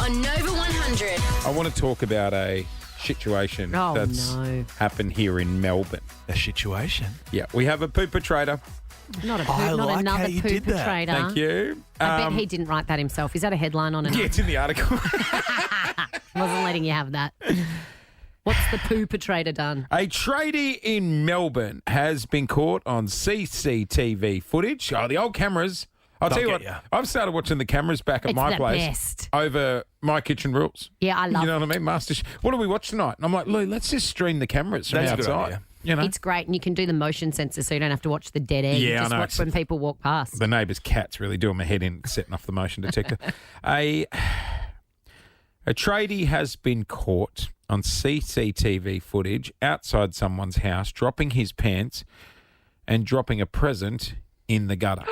on Nova 100. I want to talk about a situation that's happened here in Melbourne. A situation? Yeah, we have a poo-pertrator. Not like another how you did that. poo-pertrator. Thank you. I bet he didn't write that himself. Is that a headline on an Yeah, it's in the article. Wasn't letting you have that. What's the poo-pertrator done? A tradie in Melbourne has been caught on CCTV footage. Oh, the old cameras. I'll tell you what, I've started watching the cameras back at my place best. over My Kitchen Rules. Yeah, I love it. You know what I mean? What do we watch tonight? And I'm like, Lou, let's just stream the cameras from That's a good outside. idea. You know? It's great, and you can do the motion sensor so you don't have to watch the dead air. Yeah, you just I know. watch when people walk past. The neighbour's cat's really doing my head in setting off the motion detector. A tradie has been caught on CCTV footage outside someone's house dropping his pants and dropping a present in the gutter.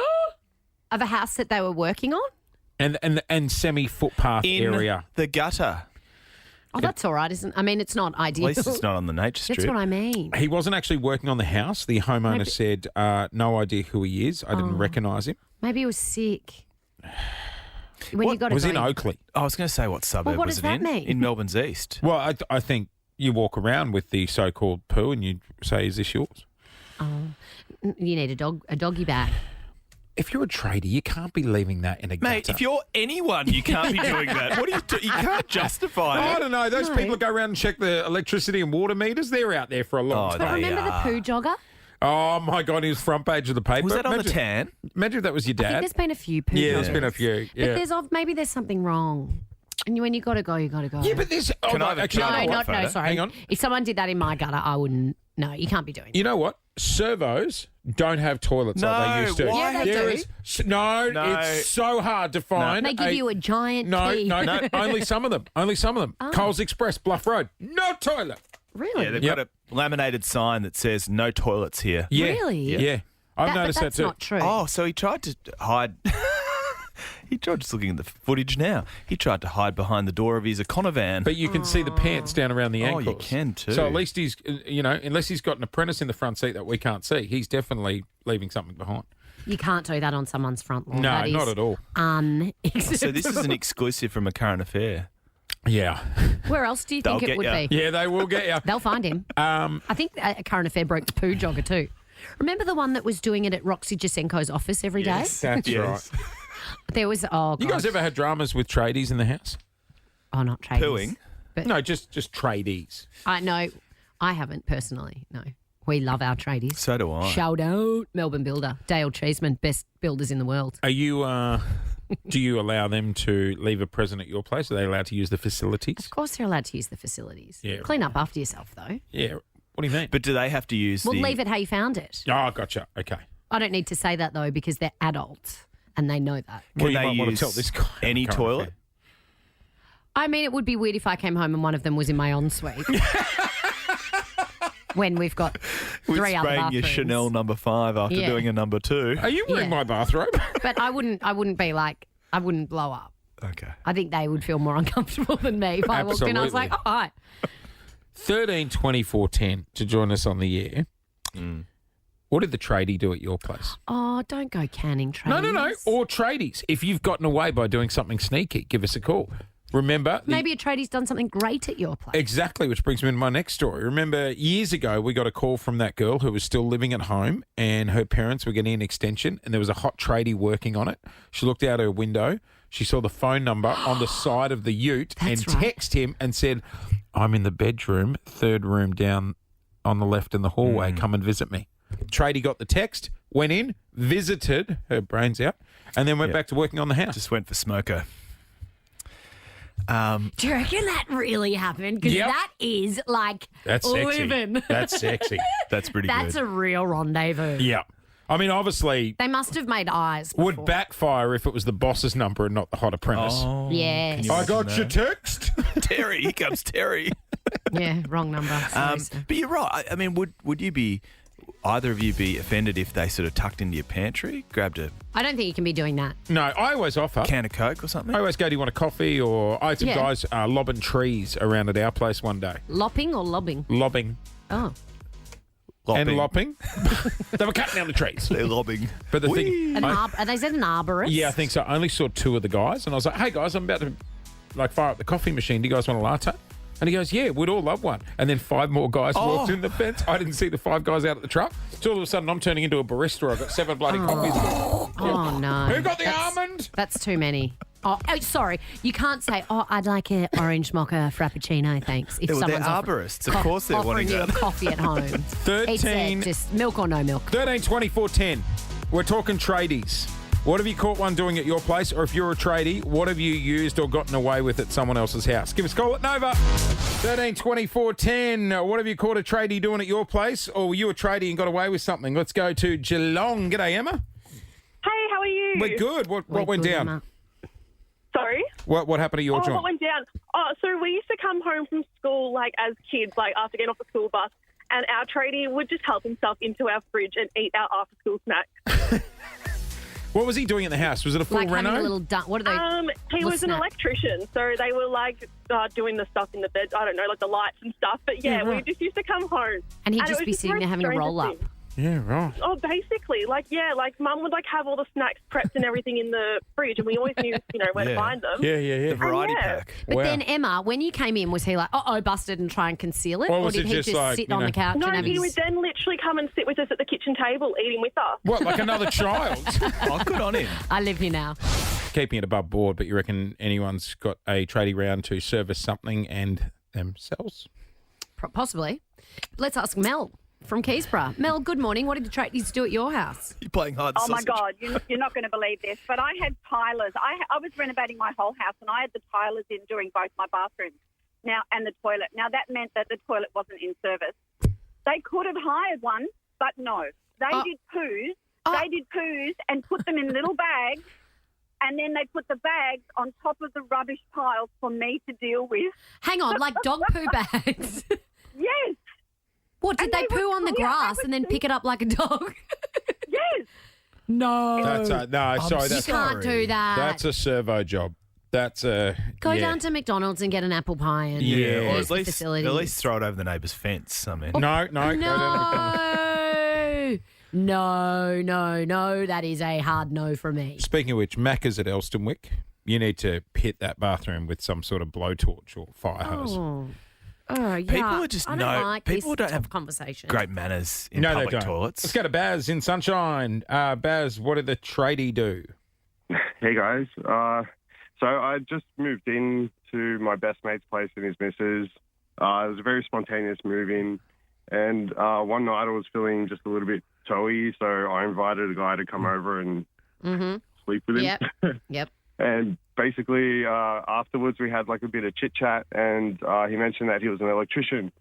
Of a house that they were working on? And semi-footpath area. The gutter. Oh, that's all right, isn't it? I mean, it's not ideal. At least it's not on the nature strip. That's what I mean. He wasn't actually working on the house. The homeowner said, no idea who he is. I didn't recognise him. Maybe he was sick. When you got was in Oakley. I was going to say, what suburb what was does it that in? mean? In Melbourne's east. Well, I think you walk around with the so-called poo and you say, is this yours? Oh, you need a doggy bag. If you're a tradie, you can't be leaving that in a gutter. Mate, if you're anyone, you can't be doing that. What are you doing? You can't justify it. I don't know. Those people that go around and check the electricity and water meters, they're out there for a long time. But remember the poo jogger? Oh, my God, he was front page of the paper. Was that on the tan? Imagine if that was your I dad. think there's been a few poo Yeah, joggers. there's been a few. Yeah. But maybe there's something wrong. And when you got to go, you got to go. Yeah, but there's... Can I have a actually, No, sorry. Hang on. If someone did that in my gutter, I wouldn't... No, you can't be doing that. You know what? Servos don't have toilets like they used to. why? Yeah, they There do. is- no, it's so hard to find. They give you a giant No, key. no, only some of them. Only some of them. Coles Express, Bluff Road, no toilet. Really? Yeah, they've got a laminated sign that says no toilets here. Yeah. Really? Yeah. I've noticed but that's that too. not true. Oh, so he tried to hide. He tried, just looking at the footage now, he tried to hide behind the door of his Econovan. But you can see the pants down around the ankles. Oh, you can too. So at least he's, unless he's got an apprentice in the front seat that we can't see, he's definitely leaving something behind. You can't do that on someone's front lawn. No, That is not at all. unacceptable. So this is an exclusive from A Current Affair. Yeah. Where else do you They'll think it get would ya. be? Yeah, they will get you. They'll find him. I think A Current Affair broke the poo jogger too. Remember the one that was doing it at Roxy Jasenko's office every day? That's Yes. right. There was, oh, You God. guys ever had dramas with tradies in the house? Oh, not tradies. Pooing? No, just tradies. No, I haven't personally, no. We love our tradies. So do I. Shout out Melbourne Builder, Dale Cheeseman, best builders in the world. Are you, do you allow them to leave a present at your place? Are they allowed to use the facilities? Of course they're allowed to use the facilities. Yeah. Clean up after yourself, though. Yeah. What do you mean? But do they have to use Well, the... leave it how you found it. Oh, gotcha. Okay. I don't need to say that, though, because they're adults and they know that. Can Well, you they might want to use tell this guy any current toilet? affair. I mean, it would be weird if I came home and one of them was in my ensuite. When we've got With three other spraying bathrooms. your Chanel number 5 after Yeah. doing a number 2. Are you wearing Yeah. my bathrobe? But I wouldn't be like, I wouldn't blow up. Okay. I think they would feel more uncomfortable than me if I walked in. I was like, oh, hi. 13 24 10 to join us on the air. What did the tradie do at your place? Oh, don't go canning tradies. No. Or tradies. If you've gotten away by doing something sneaky, give us a call. Remember, Maybe a tradie's done something great at your place. exactly, which brings me to my next story. Remember, years ago, we got a call from that girl who was still living at home and her parents were getting an extension and there was a hot tradie working on it. She looked out her window. She saw the phone number on the side of the ute and That's right. texted him and said, I'm in the bedroom, third room down on the left in the hallway. Come and visit me. Tradie got the text, went in, visited her brains out, and then went back to working on the house. Just went for smoko. Do you reckon that really happened? Because Yep. that is like That's sexy. living. That's sexy. That's pretty That's good. a real rendezvous. Yeah. I mean, obviously, They must have made eyes before. would backfire if it was the boss's number and not the hot apprentice. Oh, Yes. I got your text. Terry. Here comes Terry. Yeah, wrong number. Sorry, sir. But you're right. I mean, would you be... Either of you be offended if they sort of tucked into your pantry, grabbed a I don't think you can be doing that. No, I always offer. can of Coke or something? I always go, do you want a coffee? Or I had some Yeah. guys lobbing trees around at our place one day. Lopping or lobbing? Lobbing Oh. and lopping. They were cutting down the trees. They're lobbing. But the thing... They said an arborist? Yeah, I think so. I only saw two of the guys and I was like, hey guys, I'm about to fire up the coffee machine. Do you guys want a latte? And he goes, yeah, we'd all love one. And then 5 more guys walked in the fence. I didn't see the 5 guys out at the truck. So all of a sudden, I'm turning into a barista. I've got 7 bloody coffees. Oh, no. Who got the almond? That's too many. Oh, sorry. You can't say, I'd like an orange mocha frappuccino, thanks. If They're someone's arborists. Of course they're wanting offering you that. a coffee at home. 13. It's just milk or no milk. 13, 24, 10. We're talking tradies. What have you caught one doing at your place? Or if you're a tradie, what have you used or gotten away with at someone else's house? Give us a call at Nova. 13, 24, 10. What have you caught a tradie doing at your place? Or were you a tradie and got away with something? Let's go to Geelong. G'day, Emma. Hey, how are you? We're good. What We're went good, down? Emma. Sorry? What happened to your What joint? went down? So we used to come home from school, like, as kids, like, after getting off the school bus, and our tradie would just help himself into our fridge and eat our after-school snacks. What was he doing in the house? Was it a full Like reno? having a little what are they? He little was an snack. electrician, so they were, like, doing the stuff in the bed, I don't know, like the lights and stuff. But, yeah, we just used to come home. And he'd it just was be the sitting there most having a strangest roll-up. thing. Yeah, right. Oh, basically. Like, Mum would, like, have all the snacks prepped and everything in the fridge, and we always knew, where to Yeah. find them. Yeah. The variety yeah. pack. But Wow. then, Emma, when you came in, was he like, busted and try and conceal it? Or Or was did it he just just like, sit you on know- the couch No, and have he would his... then literally come and sit with us at the kitchen table eating with us. What, like another child? Oh, good on him. I live here now. Keeping it above board, but you reckon anyone's got a tradie round to service something and themselves? Possibly. Let's ask Mel from Keysborough. Mel, good morning. What did the tradies do at your house? You're playing hard Oh, my sausage. God, you're not going to believe this, but I had tilers. I was renovating my whole house, and I had the tilers in doing both my bathrooms and the toilet. Now, that meant that the toilet wasn't in service. They could have hired one, but no. They did poos. They did poos and put them in little bags, and then they put the bags on top of the rubbish piles for me to deal with. Hang on, like dog poo bags. Yes, What, did And they they poo were on the clear. grass and then pick it up like a dog? yes. No. That's sorry, you that's can't do that. that's a servo job. That's a Go down to McDonald's and get an apple pie and Yeah, Or use at the least, facilities. throw it over the neighbour's fence. I mean, No. Go down to No, that is a hard no from me. Speaking of which, Macca's at Elstonwick. You need to hit that bathroom with some sort of blowtorch or fire hose. Oh, yeah. People are just I don't like people this don't have conversation. great manners in No, they public don't. toilets. Let's go to Baz in Sunshine. Baz, what did the tradie do? Hey guys, so I just moved in to my best mate's place and his missus. It was a very spontaneous move in, and one night I was feeling just a little bit toey, so I invited a guy to come over and sleep with him. Yep. And basically afterwards we had like a bit of chit chat, and he mentioned that he was an electrician.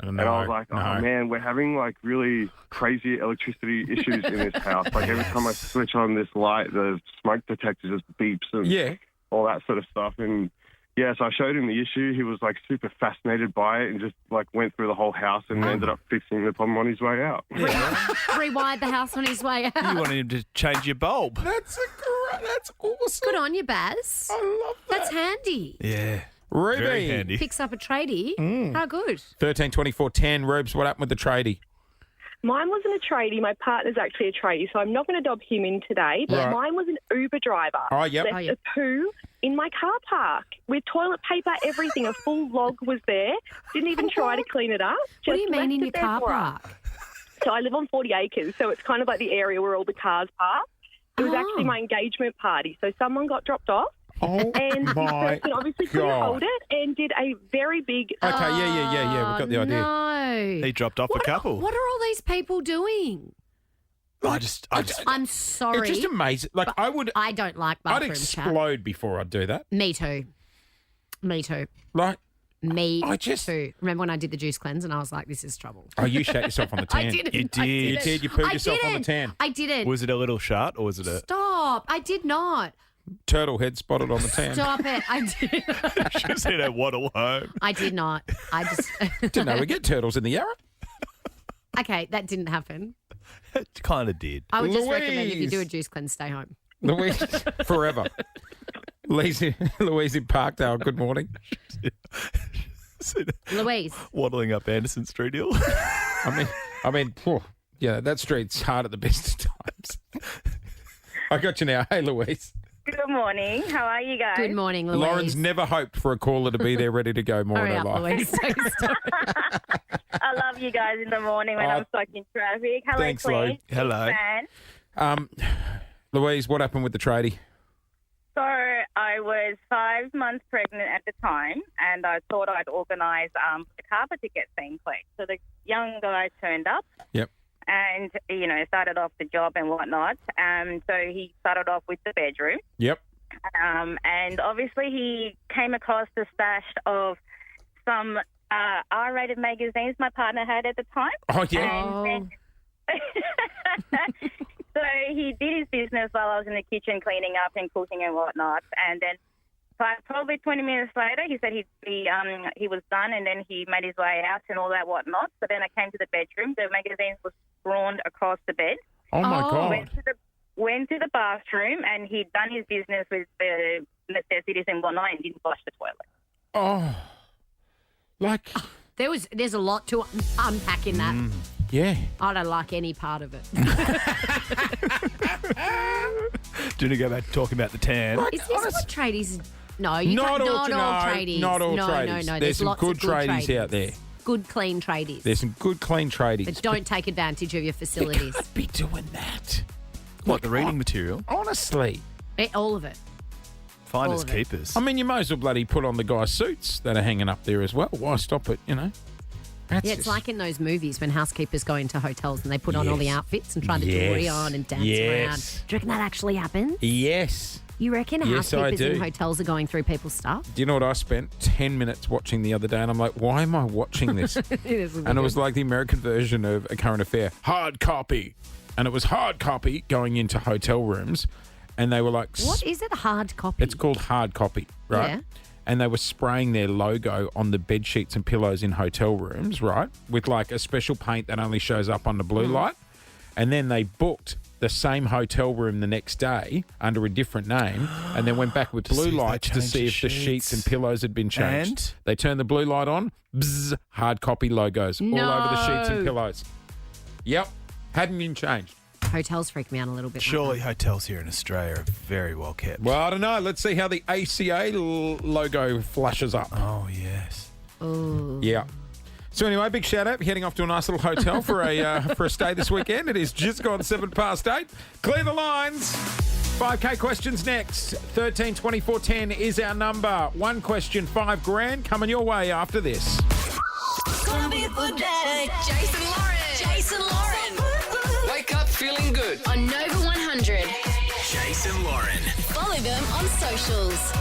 And I was like, oh man, we're having like really crazy electricity issues in this house. Like every time I switch on this light, the smoke detector just beeps and all that sort of stuff. And yeah, so I showed him the issue. He was like super fascinated by it and just like went through the whole house and ended up fixing the problem on his way out. Rewired the house on his way out. You wanted him to change your bulb. That's awesome. Good on you, Baz. I love that. That's handy. Yeah. Ruby. Very handy. Picks up a tradie. How good. 13, 24, 10. Rubes, what happened with the tradie? Mine wasn't a tradie. My partner's actually a tradie, so I'm not going to dob him in today. But Right. mine was an Uber driver. Oh, yep. Left a poo in my car park with toilet paper, everything. A full log was there. Didn't even try to clean it up. What do Just you mean left in it your there car for us. park? So I live on 40 acres, so it's kind of like the area where all the cars park. It was actually my engagement party, so someone got dropped off. Oh, And the my person obviously couldn't God. hold it and did a very big... Okay, yeah. We've got the idea. No. He dropped off a couple. What are all these people doing? I just I'm sorry. It's just amazing. Like, I don't like I'd bathroom chat. explode before I'd do that. Me too. Like, Me I just- too. Remember when I did the juice cleanse and I was like, this is trouble. oh, you shat yourself on the tan. I didn't. You I did. You didn't. did. You pooed I yourself on the didn't. tan. I didn't. was it a little shot or was it a? Stop. I did not. Turtle head spotted on the tan. Stop it. I did. She was in her waddle home. I did not. I just. Didn't know we get turtles in the Yarra. Okay, that didn't happen. It kind of did. I would just recommend if you Louise. do a juice cleanse, stay home. Louise, forever. Louise in Parkdale, good morning. Louise. Waddling up Anderson Street Hill. I mean, phew, yeah, that street's hard at the best of times. I got you now. Hey, Louise. Good morning. How are you guys? Good morning, Louise. Lauren's never hoped for a caller to be there ready to go more Hurry in her up, life. Louise. I love you guys in the morning when I'm stuck in traffic. Hello, Thanks, Lou. Queen. Hello. Fan. Louise, what happened with the tradie? So I was 5 months pregnant at the time, and I thought I'd organise the carpet to get cleaned. So the young guy turned up. Yep. And, started off the job and whatnot. So he started off with the bedroom. Yep. And obviously he came across the stash of some R-rated magazines my partner had at the time. Oh, yeah. So he did his business while I was in the kitchen cleaning up and cooking and whatnot. And then probably 20 minutes later, he said he was done, and then he made his way out and all that whatnot. So then I came to the bedroom. The magazines were sprawned across the bed. Oh, my God. Went to the bathroom, and he'd done his business with the necessities and whatnot and didn't flush the toilet. Oh. Like... There's a lot to unpack in that. Yeah. I don't like any part of it. Do you want to go back to talking about the tan? Is this what tradies... No, you Not can't. all tradies. Not all no, tradies. No. There's some lots good of good tradies out there. Good, clean tradies. There's some good, clean tradies. But don't take advantage of your facilities. Can't be doing that. What, the reading material? Honestly. All of it. Finders All of it. keepers. I mean, you might as well bloody put on the guy's suits that are hanging up there as well. Why stop it, That's Yeah, it's like in those movies when housekeepers go into hotels and they put on all the Yes. outfits and try to jewelry on and dance around. Yes. Do you reckon that actually happens? Yes. You reckon Yes, I housekeepers in do. hotels are going through people's stuff? Do you know what I spent 10 minutes watching the other day? And I'm like, why am I watching this? And it was like the American version of A Current Affair. Hard copy. And it was hard copy going into hotel rooms. And they were like... What is it? Hard copy? It's called hard copy, right? Yeah. And they were spraying their logo on the bed sheets and pillows in hotel rooms, right? With like a special paint that only shows up on the blue light. And then they booked the same hotel room the next day under a different name and then went back with To blue see if they lights to changed see the if the sheets and sheets. pillows had been changed. And? They turned the blue light on, bzz, hard copy logos all over the sheets and No. pillows. Yep, hadn't been changed. Hotels freak me out a little bit. Surely hotels here in Australia are very well kept. Well, I don't know. Let's see how the ACA logo flushes up. Oh, yes. Ooh. Yeah. So anyway, big shout out. Heading off to a nice little hotel for a stay this weekend. It is just gone 8:07. Clear the lines. 5K questions next. 13 24 10 is our number. One question, $5,000 coming your way after this. Gonna be a good day. Jason Lauren. Wake up feeling good. On Nova 100. Jason Lauren. Follow them on socials.